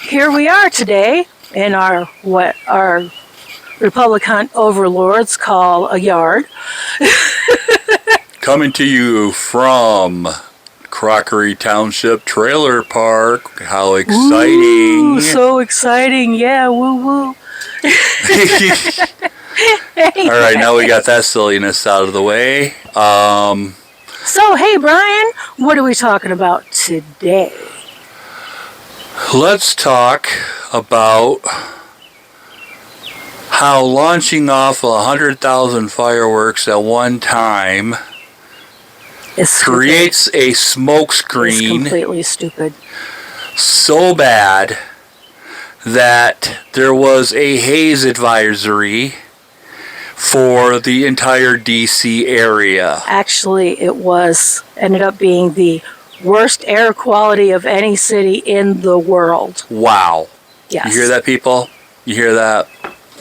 Here we are today in what our Republican overlords call a yard. Coming to you from Crockery Township Trailer Park. How exciting! Ooh, so exciting! Yeah, woo woo. All right, now we got that silliness out of the way. So, hey, Brian, what are we talking about today? Let's talk about how launching off 100,000 fireworks at one time creates a smoke screen. It's completely stupid. So bad that there was a haze advisory for the entire DC area. Actually, ended up being the worst air quality of any city in the world. Wow. Yes. You hear that, people? You hear that?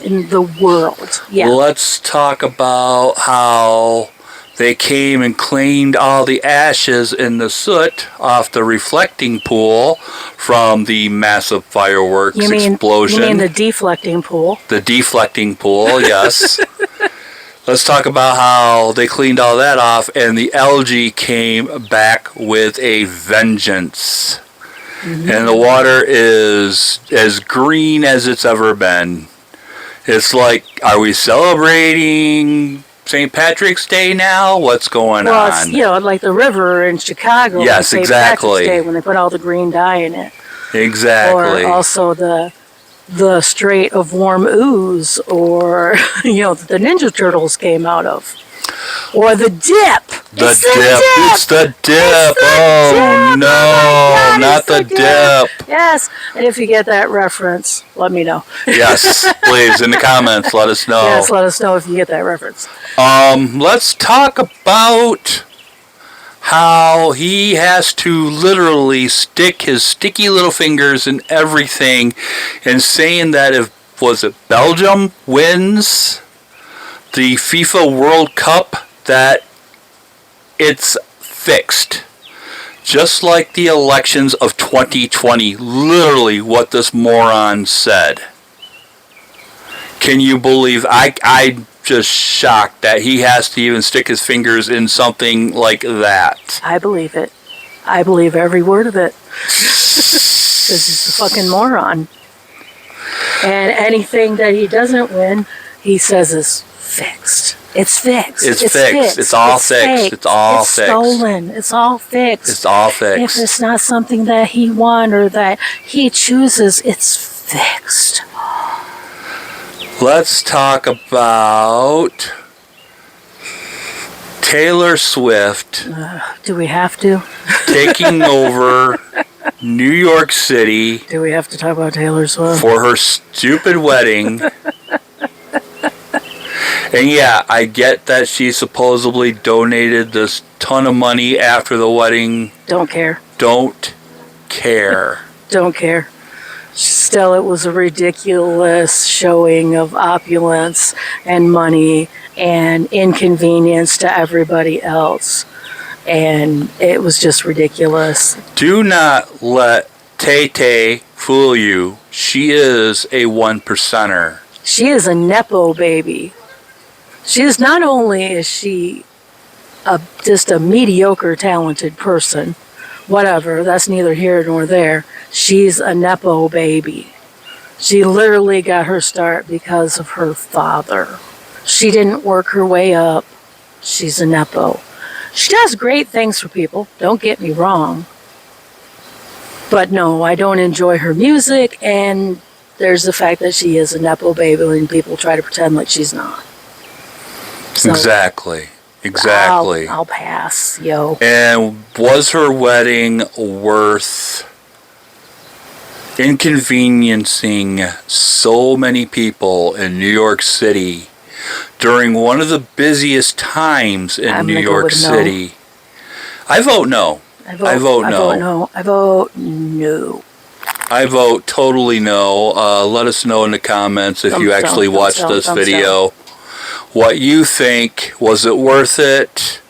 In the world. Yeah. Let's talk about how they came and cleaned all the ashes and the soot off the reflecting pool from the massive fireworks explosion. You mean the deflecting pool? The deflecting pool, yes. Let's talk about how they cleaned all that off and the algae came back with a vengeance. Mm-hmm. And the water is as green as it's ever been. It's like, are we celebrating St. Patrick's Day now? What's going on? Well, it's, like the river in Chicago. Yes, St. exactly. Patrick's Day when they put all the green dye in it. Exactly. Or also the Strait of Warm Ooze, or the Ninja Turtles came out of, or the dip. It's the dip. Oh no, not the dip. Yes, and if you get that reference, let me know. Yes, please, in the comments, let us know. Yes, let us know if you get that reference. Let's talk about how he has to literally stick his sticky little fingers in everything, and saying that if Belgium wins the FIFA World Cup, that it's fixed. Just like the elections of 2020, literally what this moron said. Can you believe? I just shocked that he has to even stick his fingers in something like that. I believe it. I believe every word of it. Because he's a fucking moron. And anything that he doesn't win, he says is fixed. It's fixed. It's fixed. It's all fixed. It's all fixed. It's stolen. It's all fixed. It's all fixed. If it's not something that he won or that he chooses, it's fixed. Let's talk about Taylor Swift. Do we have to? Taking over New York City. Do we have to talk about Taylor Swift? For her stupid wedding. And yeah, I get that she supposedly donated this ton of money after the wedding. Don't care. Don't care. Don't care. Still, it was a ridiculous showing of opulence and money and inconvenience to everybody else. And it was just ridiculous. Do not let Tay-Tay fool you. She is a 1%er. She is a Nepo baby. She is not only is she just a mediocre talented person, whatever, that's neither here nor there. She's a Nepo baby. She literally got her start because of her father. She didn't work her way up. She's a Nepo. She does great things for people, don't get me wrong. But no, I don't enjoy her music, and there's the fact that she is a Nepo baby and people try to pretend like she's not. So, exactly. I'll pass, yo. And was her wedding worth inconveniencing so many people in New York City during one of the busiest times in New York City? No. I vote no. I vote no. I vote no. I vote totally no. Let us know in the comments if you actually watched this video. What you think. Was it worth it?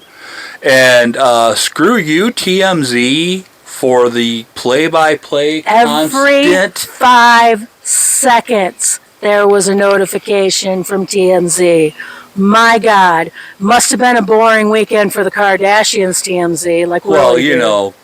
And screw you, TMZ, for the play-by-play Every constant. 5 seconds, there was a notification from TMZ. My God, must have been a boring weekend for the Kardashians, TMZ. Like, Well, really, you dude. know,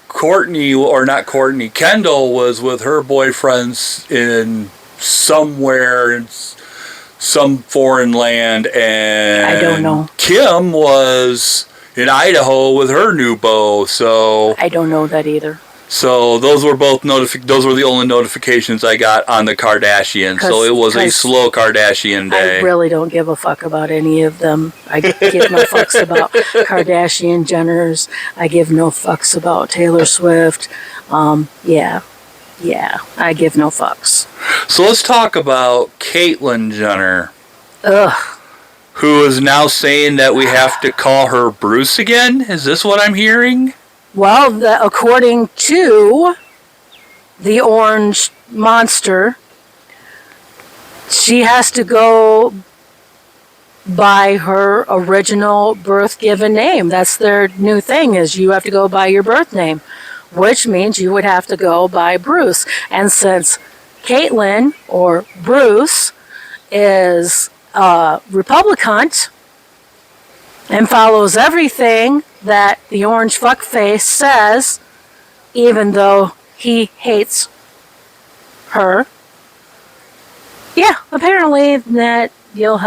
Kendall was with her boyfriends in somewhere in some foreign land, and I don't know. Kim was in Idaho with her new beau. So I don't know that either. So those were those were the only notifications I got on the Kardashians. So it was a slow Kardashian day. I really don't give a fuck about any of them. I give no fucks about Kardashian Jenners. I give no fucks about Taylor Swift. Yeah, I give no fucks. So let's talk about Caitlyn Jenner. Ugh. Who is now saying that we have to call her Bruce again? Is this what I'm hearing? Well, according to the Orange Monster, she has to go by her original birth given name. That's their new thing, is you have to go by your birth name, which means you would have to go by Bruce. And since Caitlyn, or Bruce, is a Republican and follows everything that the orange fuckface says, even though he hates her. Yeah, apparently that they will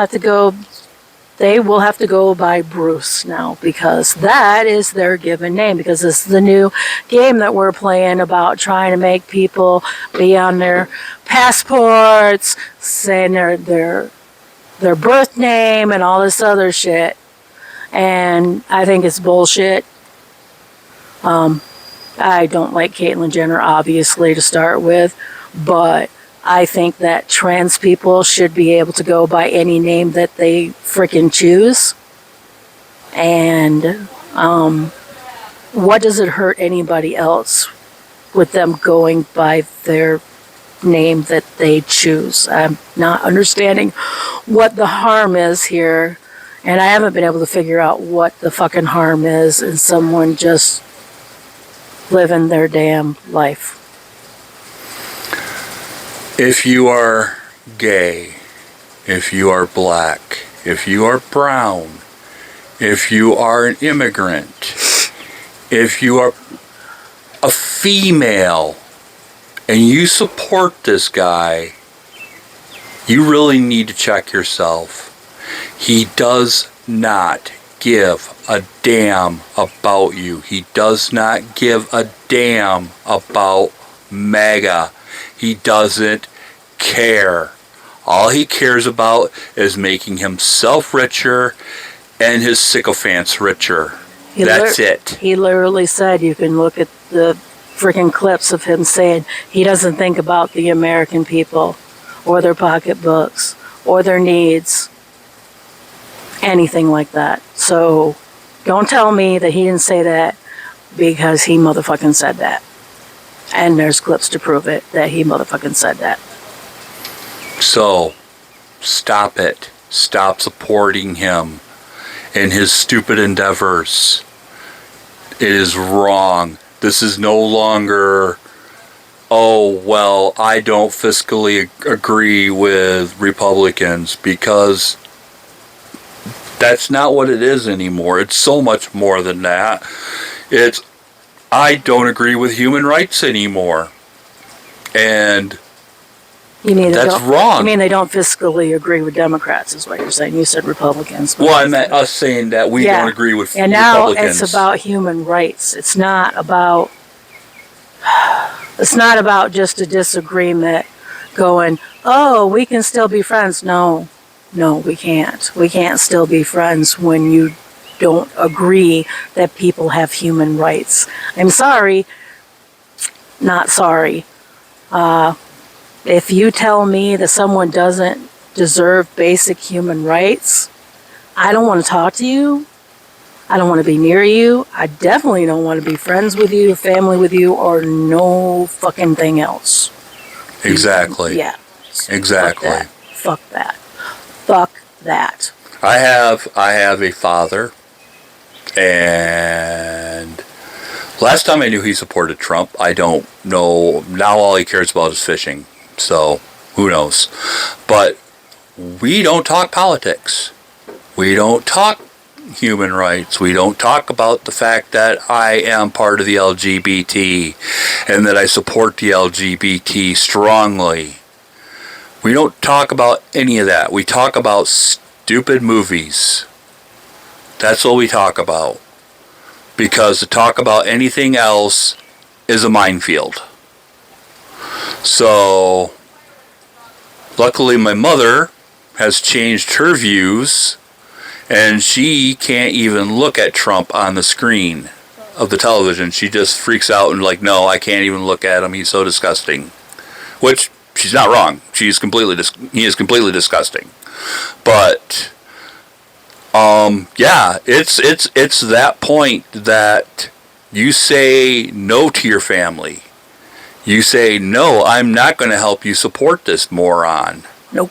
have to go by Bruce now, because that is their given name, because this is the new game that we're playing about trying to make people be on their passports, saying their birth name and all this other shit. And I think it's bullshit. I don't like Caitlyn Jenner, obviously, to start with, but I think that trans people should be able to go by any name that they freaking choose. And what does it hurt anybody else with them going by their name that they choose? I'm not understanding what the harm is here. And I haven't been able to figure out what the fucking harm is in someone just living their damn life. If you are gay, if you are black, if you are brown, if you are an immigrant, if you are a female, and you support this guy, you really need to check yourself. He does not give a damn about you. He does not give a damn about MAGA. He doesn't care. All he cares about is making himself richer and his sycophants richer. That's it. He literally said, you can look at the freaking clips of him saying he doesn't think about the American people or their pocketbooks or their needs. Anything like that. So don't tell me that he didn't say that, because he motherfucking said that. And there's clips to prove it, that he motherfucking said that. So stop it. Stop supporting him in his stupid endeavors. It is wrong. This is no longer, oh, well, I don't fiscally agree with Republicans, because that's not what it is anymore. It's so much more than that. It's, I don't agree with human rights anymore. And that's wrong. You mean they don't fiscally agree with Democrats, is what you're saying. You said Republicans. Well, I meant us saying that we don't agree with and Republicans. And now it's about human rights. It's not about just a disagreement going, oh, we can still be friends. No, we can't. We can't still be friends when you don't agree that people have human rights. I'm sorry. Not sorry. If you tell me that someone doesn't deserve basic human rights, I don't want to talk to you. I don't want to be near you. I definitely don't want to be friends with you, family with you, or no fucking thing else. Exactly. Yeah. Exactly. Fuck that. Fuck that. I have a father, and Last time I knew he supported Trump. I don't know. Now all he cares about is fishing. So, who knows? But we don't talk politics. We don't talk human rights. We don't talk about the fact that I am part of the LGBT and that I support the LGBT strongly. We don't talk about any of that. We talk about stupid movies. That's what we talk about. Because to talk about anything else is a minefield. So, luckily my mother has changed her views, and she can't even look at Trump on the screen of the television. She just freaks out and like, no, I can't even look at him. He's so disgusting. Which, she's not wrong. He is completely disgusting. But yeah, it's that point that you say no to your family. You say, no, I'm not going to help you support this moron. Nope.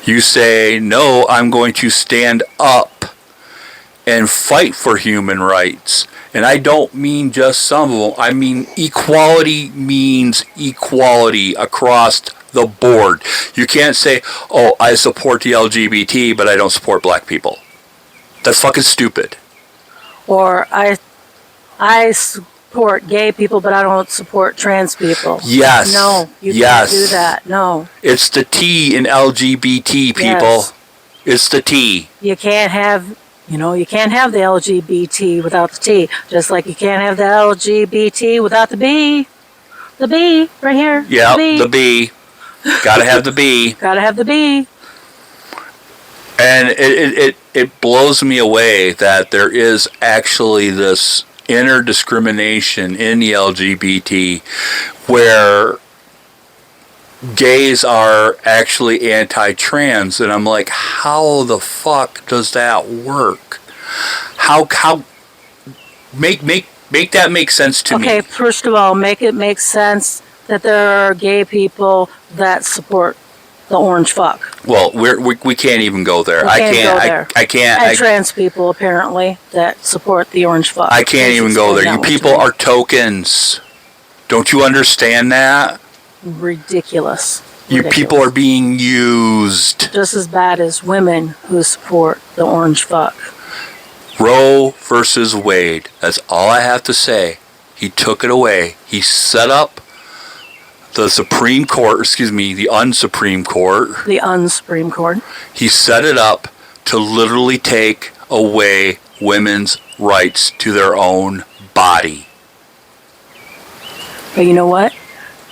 You say, no, I'm going to stand up and fight for human rights. And I don't mean just some of them. I mean equality means equality across the board. You can't say, oh, I support the LGBT, but I don't support black people. That's fucking stupid. Or I support gay people, but I don't support trans people. Yes. No, you can't do that. No. It's the T in LGBT, people. Yes. It's the T. You can't have, you can't have the LGBT without the T. Just like you can't have the LGBT without the B. The B, right here. Yeah, the B. Gotta have the B. Gotta have the B. And it blows me away that there is actually this inner discrimination in the LGBT where gays are actually anti-trans, and I'm like, how the fuck does that work? How make that make sense to me? Okay, first of all, make it make sense that there are gay people that support the orange fuck. Well, we can't even go there. I can't. And I trans people apparently that support the orange fuck. I can't even go there. You people are tokens. Don't you understand that? Ridiculous. You people are being used. Just as bad as women who support the orange fuck. Roe versus Wade. That's all I have to say. He took it away. He set up the Supreme Court, the un-Supreme Court. The un-Supreme Court. He set it up to literally take away women's rights to their own body. But you know what?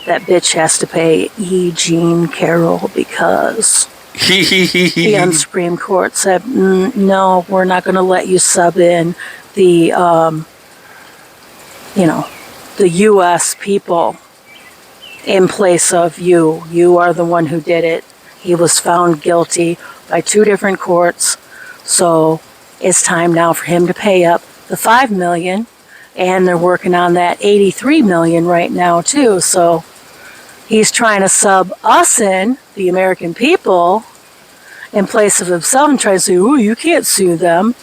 That bitch has to pay E. Jean Carroll because the un-Supreme Court said, no, we're not going to let you sub in the, the U.S. people in place of you. You are the one who did it. He was found guilty by 2 different courts. So it's time now for him to pay up the $5 million. And they're working on that $83 million right now too. So he's trying to sub us in, the American people, in place of himself and try to say, ooh, you can't sue them.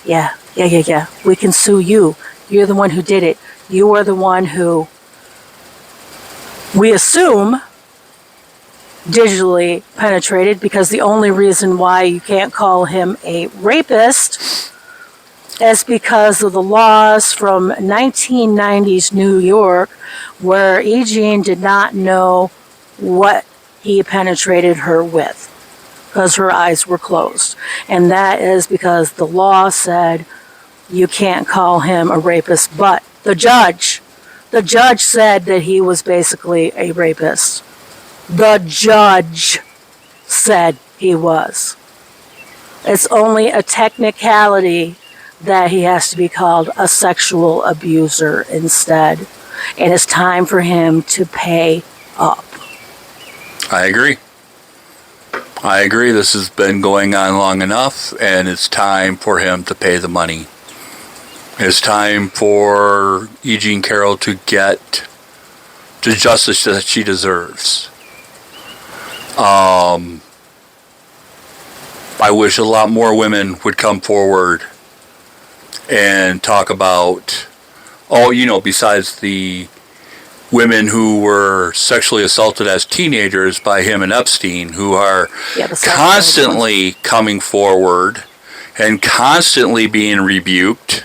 Yeah. We can sue you. You're the one who did it. You are the one who, we assume, digitally penetrated, because the only reason why you can't call him a rapist is because of the laws from 1990s New York, where E. Jean did not know what he penetrated her with, because her eyes were closed. And that is because the law said you can't call him a rapist, but the judge said that he was basically a rapist. The judge said he was. It's only a technicality that he has to be called a sexual abuser instead. And it's time for him to pay up. I agree. This has been going on long enough, and it's time for him to pay the money. It's time for E. Jean Carroll to get the justice that she deserves. I wish a lot more women would come forward and talk about Oh, besides the women who were sexually assaulted as teenagers by him and Epstein, who are constantly coming forward and constantly being rebuked.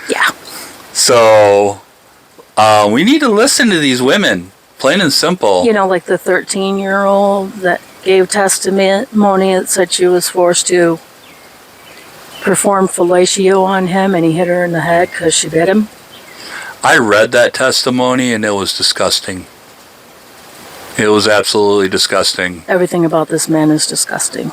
Yeah. So, we need to listen to these women, plain and simple. Like the 13-year-old that gave testimony that said she was forced to perform fellatio on him and he hit her in the head because she bit him. I read that testimony and it was disgusting. It was absolutely disgusting. Everything about this man is disgusting.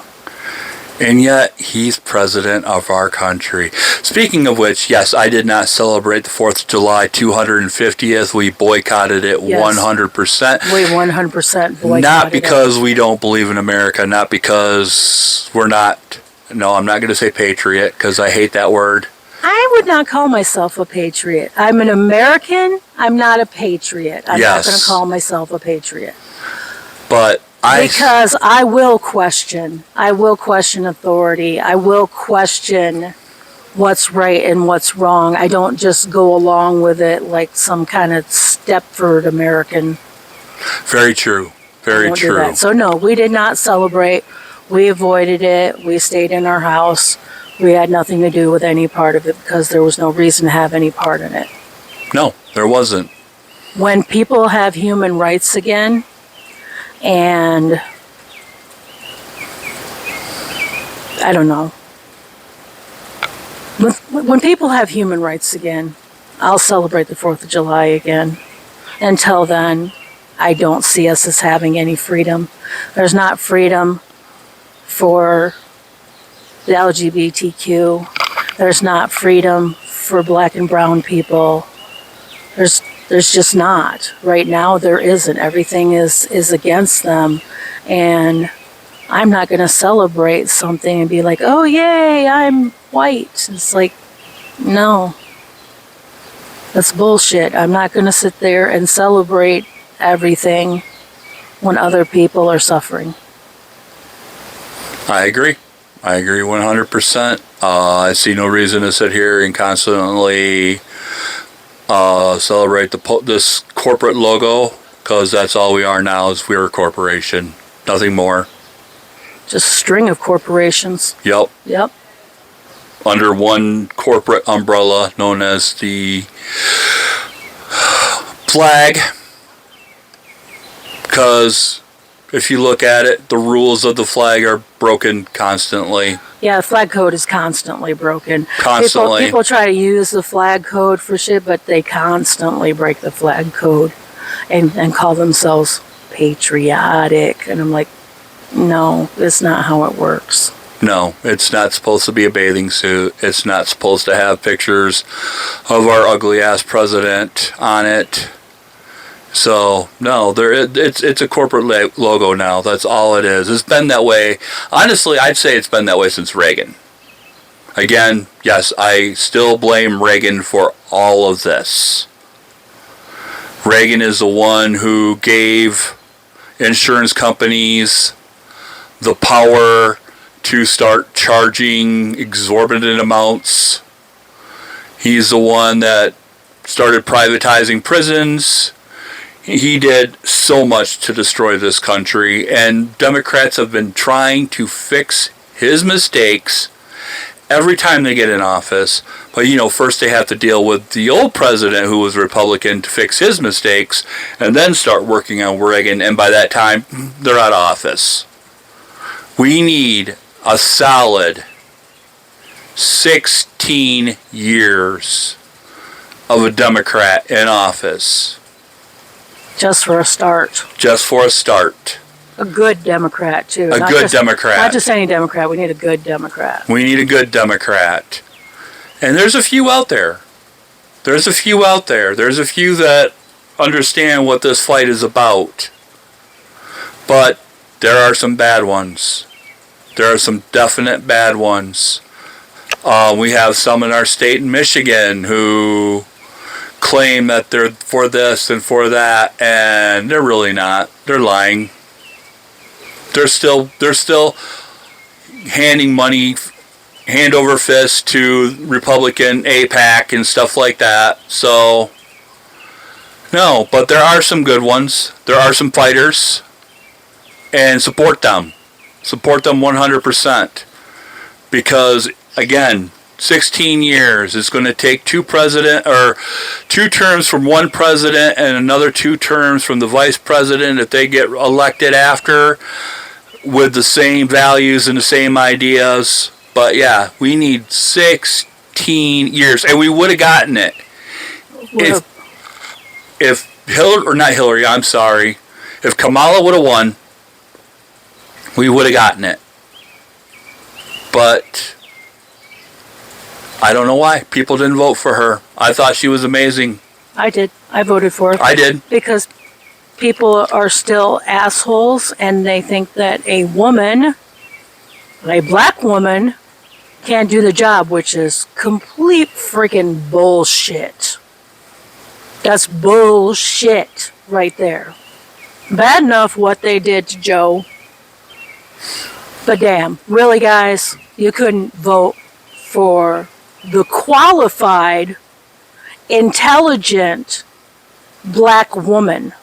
And yet, he's president of our country. Speaking of which, yes, I did not celebrate the 4th of July 250th. We boycotted it 100%. We 100% boycotted Not because we don't believe in America, not because we're not, no, I'm not going to say patriot, because I hate that word. I would not call myself a patriot. I'm an American. I'm not a patriot. I'm not going to call myself a patriot. But because I will question authority. I will question what's right and what's wrong. I don't just go along with it like some kind of Stepford American. Very true. Very true. Do that. So no, we did not celebrate. We avoided it. We stayed in our house. We had nothing to do with any part of it because there was no reason to have any part in it. No, there wasn't. When people have human rights again, and I don't know. When people have human rights again, I'll celebrate the 4th of July again. Until then, I don't see us as having any freedom. There's not freedom for the LGBTQ. There's not freedom for black and brown people. There's just not. Right now, there isn't. Everything is against them. And I'm not going to celebrate something and be like, oh, yay, I'm white. It's like, no. That's bullshit. I'm not going to sit there and celebrate everything when other people are suffering. I agree. I agree 100%. I see no reason to sit here and constantly celebrate this corporate logo, because that's all we are now, is we're a corporation. Nothing more. Just a string of corporations. Yep. Yep. Under one corporate umbrella known as the flag. Because if you look at it, the rules of the flag are broken constantly. Yeah, the flag code is constantly broken. Constantly. People try to use the flag code for shit, but they constantly break the flag code and call themselves patriotic. And I'm like, no, it's not how it works. No, it's not supposed to be a bathing suit. It's not supposed to have pictures of our ugly-ass president on it. So, no, it's a corporate logo now. That's all it is. It's been that way. Honestly, I'd say it's been that way since Reagan. Again, yes, I still blame Reagan for all of this. Reagan is the one who gave insurance companies the power to start charging exorbitant amounts. He's the one that started privatizing prisons. He did so much to destroy this country, and Democrats have been trying to fix his mistakes every time they get in office. But, first they have to deal with the old president who was Republican to fix his mistakes, and then start working on Reagan, and by that time, they're out of office. We need a solid 16 years of a Democrat in office. Just for a start. Just for a start. A good Democrat, too. Democrat. Not just any Democrat. We need a good Democrat. We need a good Democrat. And there's a few out there. There's a few that understand what this fight is about. But there are some bad ones. There are some definite bad ones. We have some in our state in Michigan who claim that they're for this and for that, and they're really not. They're lying. They're still handing money hand over fist to Republican AIPAC and stuff like that. So, no, but there are some good ones. There are some fighters. And support them. Support them 100%. Because, again, 16 years. It's going to take two terms from one president and another 2 terms from the vice president if they get elected after with the same values and the same ideas. But yeah, we need 16 years, and we would have gotten it if if Kamala would have won, we would have gotten it. But I don't know why people didn't vote for her. I thought she was amazing. I did. I voted for her. I did. Because people are still assholes, and they think that a woman, a black woman, can't do the job, which is complete freaking bullshit. That's bullshit right there. Bad enough what they did to Joe. But damn, really guys, you couldn't vote for the qualified, intelligent black woman.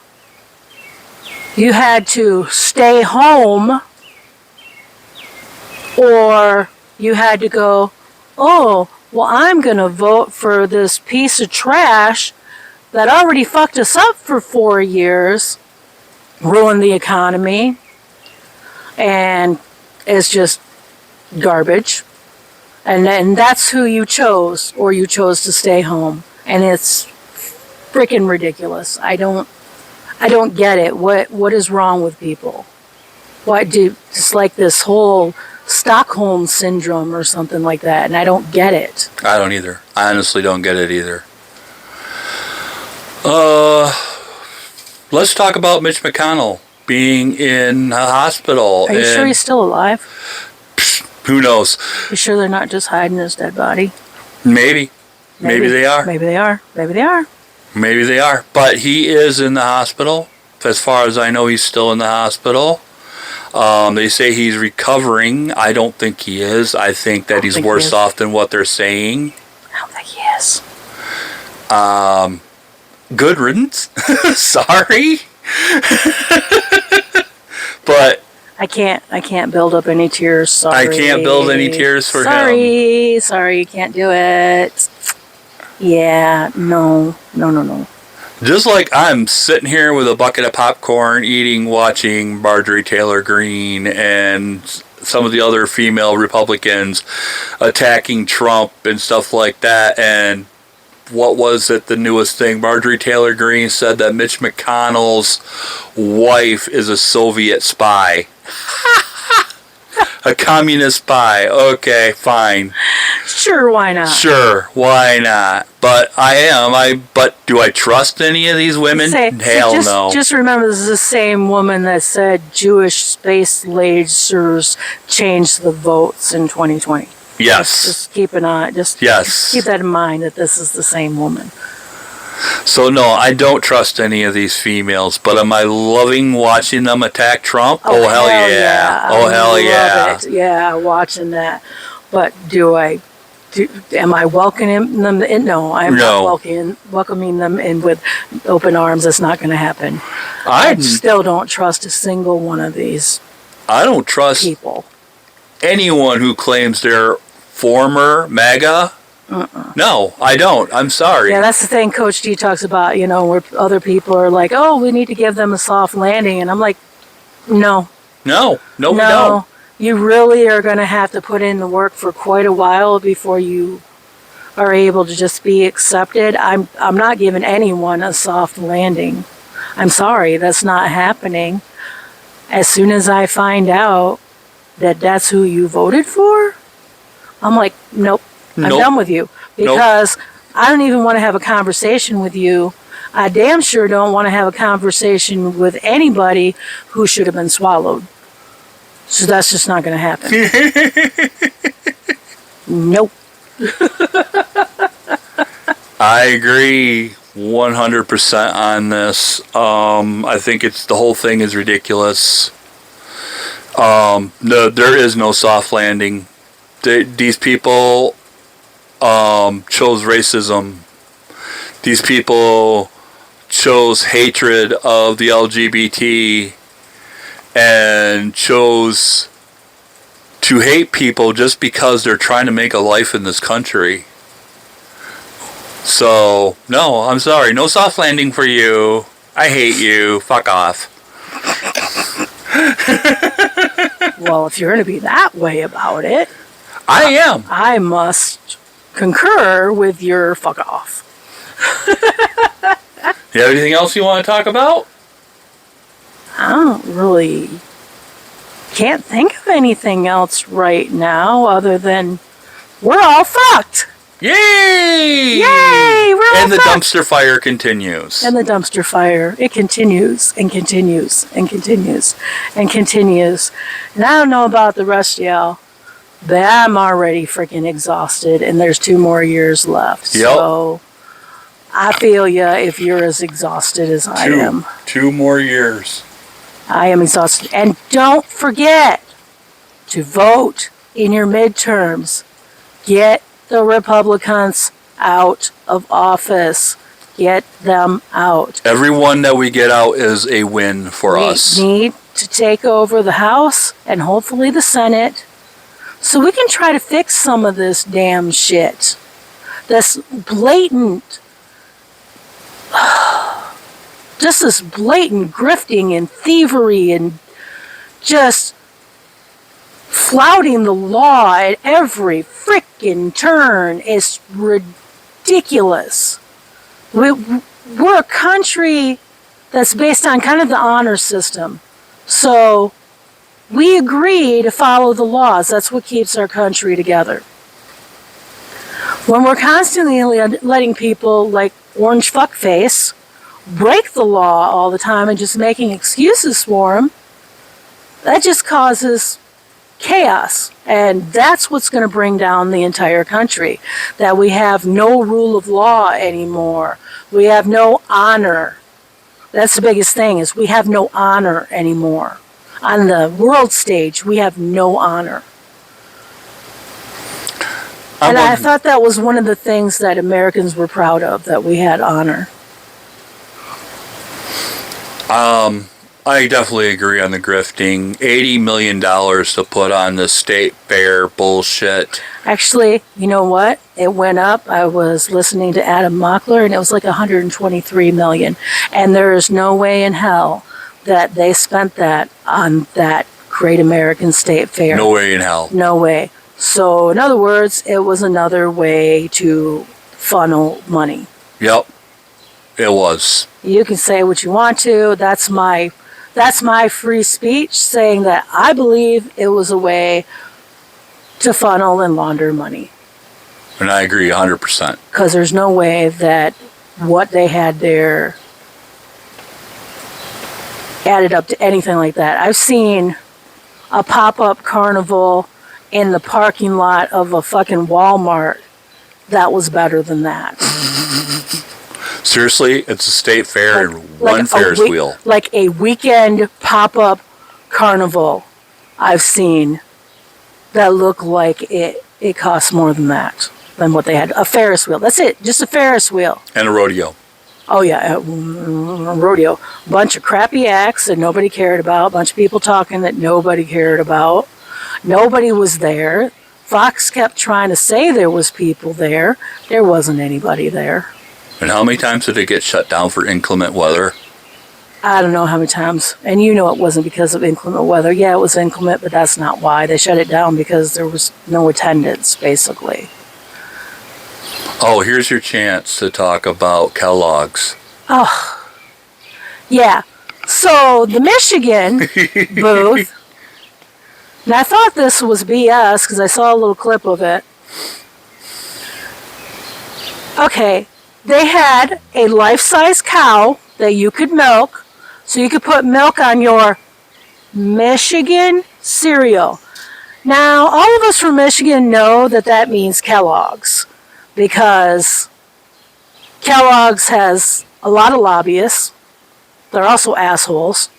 You had to stay home, or you had to go, oh, well, I'm going to vote for this piece of trash that already fucked us up for 4 years, ruined the economy, and it's just garbage. And then that's who you chose, or you chose to stay home. And it's freaking ridiculous. I don't get it. What is wrong with people? It's like this whole Stockholm syndrome or something like that, and I don't get it. I don't either. I honestly don't get it either. Let's talk about Mitch McConnell being in a hospital. Are you sure he's still alive? Who knows? You sure they're not just hiding his dead body? Maybe they are. Maybe they are. Maybe they are. Maybe they are. But he is in the hospital. As far as I know, he's still in the hospital. They say he's recovering. I don't think he is. I think that he's worse off than what they're saying. I don't think he is. Good riddance. Sorry. But I can't build up any tears. Sorry. I can't build any tears for him. Sorry, you can't do it. Yeah, no. Just like I'm sitting here with a bucket of popcorn, watching Marjorie Taylor Greene and some of the other female Republicans attacking Trump and stuff like that. And what was it, the newest thing? Marjorie Taylor Greene said that Mitch McConnell's wife is a Soviet spy. A communist spy. Okay, fine. Sure, why not? Sure, why not? But but do I trust any of these women? Hell no. Just remember, this is the same woman that said Jewish space lasers changed the votes in 2020. Yes. Just keep an eye. Just keep that in mind, that this is the same woman. So no, I don't trust any of these females. But am I loving watching them attack Trump? Oh hell yeah! Oh hell yeah! Yeah, watching that. But am I welcoming them in? No, I'm not welcoming them in with open arms. That's not going to happen. I still don't trust a single one of these. I don't trust people. Anyone who claims they're former MAGA. No, I don't. I'm sorry. Yeah, that's the thing Coach D talks about, where other people are like, oh, we need to give them a soft landing. And I'm like, no. No, we don't. You really are going to have to put in the work for quite a while before you are able to just be accepted. I'm not giving anyone a soft landing. I'm sorry, that's not happening. As soon as I find out that that's who you voted for, I'm like, nope. I'm done with you, because I don't even want to have a conversation with you. I damn sure don't want to have a conversation with anybody who should have been swallowed. So that's just not going to happen. Nope. I agree 100% on this. I think the whole thing is ridiculous. No, there is no soft landing. These people chose racism. These people chose hatred of the LGBT and chose to hate people just because they're trying to make a life in this country. So, no, I'm sorry. No soft landing for you. I hate you. Fuck off. Well, if you're going to be that way about it, I am. I must concur with your fuck off. You have anything else you want to talk about? I don't really can't think of anything else right now other than we're all fucked. Yay! Yay! We're all And the fucked. dumpster fire continues. And the dumpster fire, it continues and continues and continues and continues. And I don't know about the rest of y'all, but I'm already freaking exhausted and there's 2 more years left. Yep. So I feel ya if you're as exhausted as I am. 2 more years. I am exhausted. And don't forget to vote in your midterms. Get the Republicans out of office. Get them out. Everyone that we get out is a win for us. We need to take over the House and hopefully the Senate so we can try to fix some of this damn shit. This blatant, just this blatant grifting and thievery and just flouting the law at every frickin' turn is ridiculous. We're a country that's based on kind of the honor system. So we agree to follow the laws. That's what keeps our country together. When we're constantly letting people like Orange Fuckface break the law all the time and just making excuses for them, that just causes chaos. And that's what's going to bring down the entire country. That we have no rule of law anymore. We have no honor. That's the biggest thing, is we have no honor anymore. On the world stage, we have no honor. And I thought that was one of the things that Americans were proud of, that we had honor. I definitely agree on the grifting. $80 million to put on the state fair bullshit. Actually, you know what? It went up. I was listening to Adam Mockler, and it was like $123 million. And there is no way in hell that they spent that on that great American state fair. No way in hell. No way. So, in other words, it was another way to funnel money. Yep. It was. You can say what you want to. That's my free speech, saying that I believe it was a way to funnel and launder money. And I agree 100%. Because there's no way that what they had there added up to anything like that. I've seen a pop-up carnival in the parking lot of a fucking Walmart that was better than that. Seriously, it's a state fair and one Ferris wheel. Like a weekend pop-up carnival I've seen that looked like it cost more than that, than what they had. A Ferris wheel. That's it. Just a Ferris wheel. And a rodeo. Oh, yeah. A rodeo. A bunch of crappy acts that nobody cared about. A bunch of people talking that nobody cared about. Nobody was there. Fox kept trying to say there was people there. There wasn't anybody there. And how many times did it get shut down for inclement weather? I don't know how many times. And you know it wasn't because of inclement weather. Yeah, it was inclement, but that's not why. They shut it down because there was no attendance, basically. Oh, here's your chance to talk about Kellogg's. Oh, yeah. So the Michigan booth, and I thought this was BS because I saw a little clip of it. Okay, they had a life-size cow that you could milk, so you could put milk on your Michigan cereal. Now, all of us from Michigan know that that means Kellogg's, because Kellogg's has a lot of lobbyists. They're also assholes.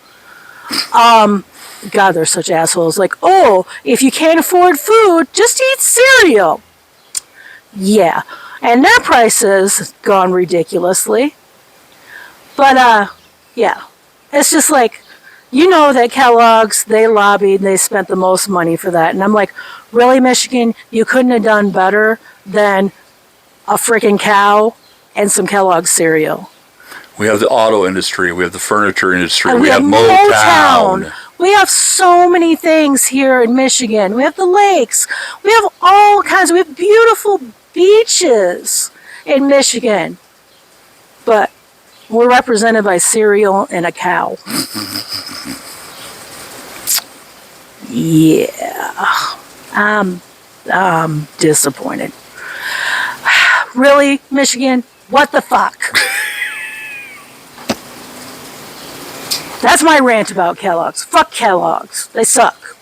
God, they're such assholes. Like, oh, if you can't afford food, just eat cereal. Yeah. And their prices gone ridiculously. But, yeah. It's just like, you know that Kellogg's, they lobbied and they spent the most money for that. And I'm like, really, Michigan? You couldn't have done better than a freaking cow and some Kellogg's cereal. We have the auto industry. We have the furniture industry. And we have Motown. We have so many things here in Michigan. We have the lakes. We have all kinds. We have beautiful beaches in Michigan. But we're represented by cereal and a cow. Yeah. I'm disappointed. Really, Michigan? What the fuck? That's my rant about Kellogg's. Fuck Kellogg's. They suck.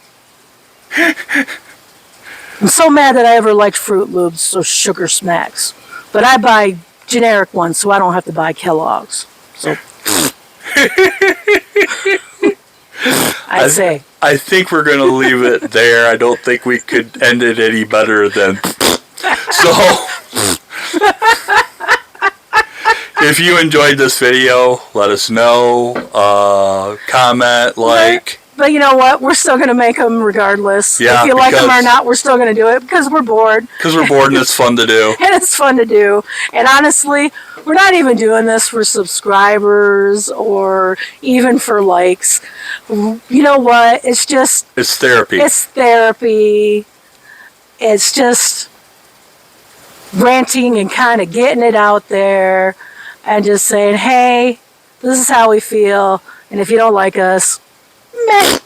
I'm so mad that I ever liked Fruit Loops or Sugar Smacks. But I buy generic ones so I don't have to buy Kellogg's. So I'd say. I think we're going to leave it there. I don't think we could end it any better than... So... If you enjoyed this video, let us know. Comment, like. But you know what? We're still going to make them regardless. Yeah, if you like them or not, we're still going to do it because we're bored. Because we're bored and it's fun to do. And it's fun to do. And honestly, we're not even doing this for subscribers or even for likes. You know what? It's just... It's therapy. It's therapy. It's just ranting and kind of getting it out there. And just saying, hey, this is how we feel. And if you don't like us, meh.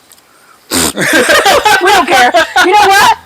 We don't care. You know what?